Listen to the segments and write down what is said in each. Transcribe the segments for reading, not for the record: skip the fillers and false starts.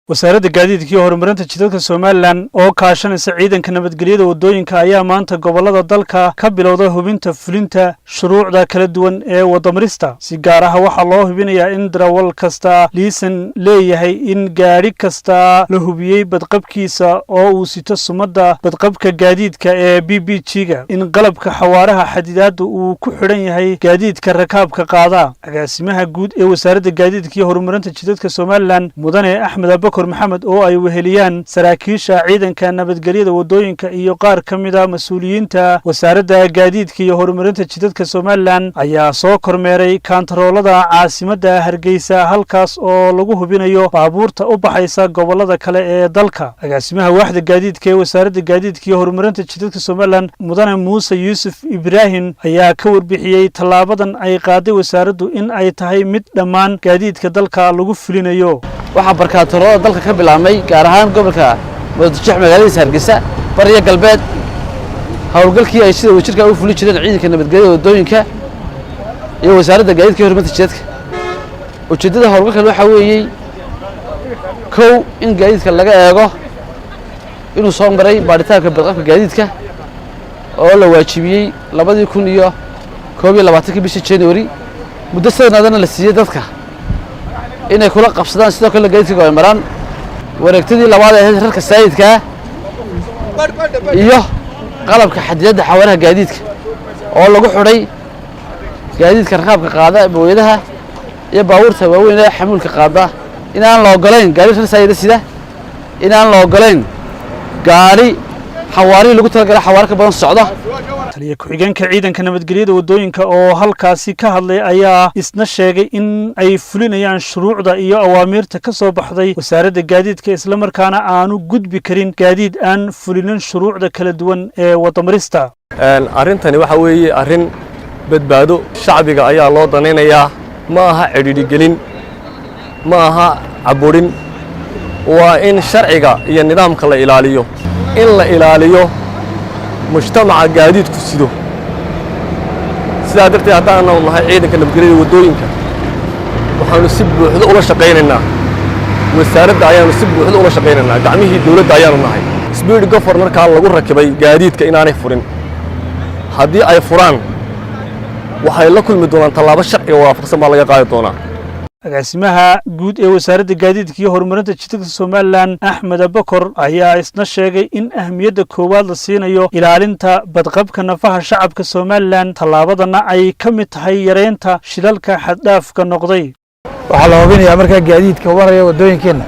wasaaradda gaadiidka iyo horumarinta jidadka Somaliland oo kaashanaysa ciidanka nabadgelyada wadooyinka ayaa maanta gobolada dalka ka bilowday hubinta fulinta shuruucda kala duwan ee wadamarista si gaar ah waxa loo hubinayaa in darawal kasta liisan leeyahay in gaari kasta la hubiyay badqabkiisa oo uu sito sumadda badqabka gaadiidka ee BBG-ga in qalabka xawaaraha xadidaadda uu ku xidhan yahay gaadiidka rakaabka qaada agaasimaha guud ee wasaaradda gaadiidka iyo horumarinta jidadka Somaliland mudane Axmed Abakar maxamed oo ay weheliyaan saraakiisha ciidanka nabadgelyada wadooyinka iyo qaar kamida mas'uuliyiinta wasaaradda gaadiidka iyo horumarinta jidadka Somaliland ayaa soo kormeeray kantaroolada caasimadda Hargeysa halkaas oo lagu hubinayo baabuurta u baxaysa gobolada kale ee dalka agaasimaha waaxda gaadiidka ee wasaaradda gaadiidka iyo horumarinta jidadka Somaliland mudane Muuse Yuusuf Ibrahim ayaa ka warbixiyay talaabadan ay qaaday wasaaraddu in ay tahay mid dhammaan gaadiidka dalka lagu fulinayo waxa barkaatoro dalka ka bilaabmay gaar ahaan gobolka Muqdisho magaalada Hargeysa bariga galbeed hawlgalkii ay sida wajirka u fulin jireen ciidanka nabadgelyada wadooyinka iyo wasaaradda gaadiidka iyo horumarinta jidadka ujeedada hawlgalkan waxa weeyay kow in gaadiidka laga eego inuu soo maray baaritaanka badqabka gaadiidka oo la waajibiyay 2021 bishii January muddo sanadana la siiyay dadka inay kula qabsadaan sidoo kale gaadiidka ay maraan wareegtadii labaad ee rarka saayidka iyo qalabka xadidaadda xawaaraha gaadiidka oo lagu xidhay gaadiidka rakaabka qaada booyadaha iyo baabuurta waaweyn ee xamuulka qaada inaan la ogolayn gaari rarka saayida sida inaan la ogolayn gaari xawaari lagu talagalay xawaar ka badan socda taliye ku-xigeenka ciidanka nabadgelyada wadooyinka oo halkaasi ka hadlay ayaa isna sheegay in ay fulinayaan shuruucda iyo awaamirta ka soo baxday wasaaradda gaadiidka isla markaana aanu gudbi karin gaadiid aan fulinin shuruucda kala duwan ee wadamarista arrintani waxa weeye arrin badbaado shacbiga ayaa loo danaynayaa ma aha cidhiidhi gelin ma aha caburin waa in sharciga iyo nidaamka la ilaaliyo in la ilaaliyo mujtamaca gaadiidku sido sidaa darteed haddaanu nahay ciidanka nabadgelyada wadooyinka waxaanu si buuxda ula shaqaynaynaa wasaaradda ayaanu si buuxda ula shaqaynaynaa gacmihii dawladda ayaanu nahay speed governorka lagu rakibay gaadiidka inaanay furin haddii ay furaan waxay la kulmi doonaan tallaabo sharciga waafaqsan baa laga qaadi doonaa agaasimaha guud ee wasaaradda gaadiidka iyo horumarinta jidadka Somaliland Axmed Abakar ayaa isna sheegay in ahmiyadda koowaad la siinayo ilaalinta badqabka nafaha shacabka Somaliland tallaabadana ay ka mid tahay yareynta shilalka xad-dhaafka noqday waxa la hubinayaa markaa gaadiidka waraya wadooyinkeena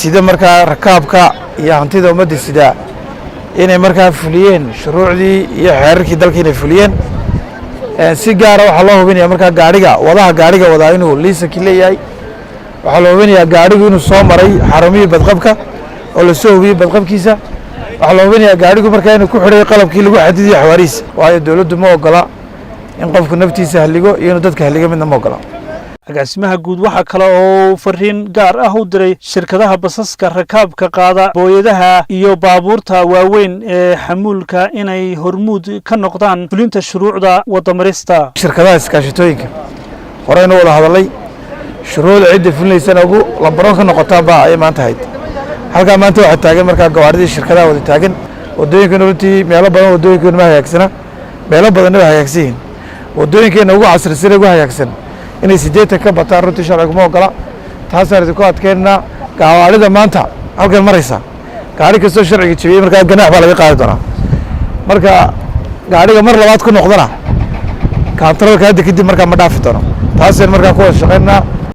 sida markaa rakaabka iyo hantida ummadda sida inay markaa fuliyeen shuruucdii iyo xeerarkii dalka inay fuliyeen si gaar ah waxa loo hubinayaa markaa gaariga wada inuu liisanki leeyahay waxa loo hubinayaa gaarigu inuu soo maray xarumihii badqabka oo la soo hubiyay badqabkiisa waxa loo hubinayaa gaarigu markaa inuu ku xidhay qalabkii lagu xadidiyay xawaarihiisa waayo dawladdu ma ogola in qofku naftiisa haligo iyo inuu dadka haligo midna ma ogola agaasimaha guud waxa kale oo fariin gaar ah u diray shirkadaha basaska rakaabka qaada booyadaha iyo baabuurta waaweyn ee xamuulka inay hormuud ka noqdaan fulinta shuruucda wadamarista shirkadaha iskaashatooyinka horeyna wada hadalay shuruucda cidda fulinaysana ugu lambaroon ka noqotaanba ay maanta hayd halkaa maanta waxaa taagan markaa gawaaridii shirkadaha wada taagan wadooyinkana runtii meelo badan wadooyinkeena ma hagaagsana meelo badanna waa hagaagsan yihiin wadooyinkeena ugu casrisan ugu hagaagsan inay 80 ka bataan runtii sharcigu ma ogola taasaan idinku adkeynaa gawaarida maanta halkan maraysa gaari kastoo sharciga jabiyey markaa ganaax baa laga qaadi doonaa marka gaariga mar labaad ku noqdana kantaroolka hadda kadib markaa ma dhaafi doono taasaan markaa ku wada shaqaynaa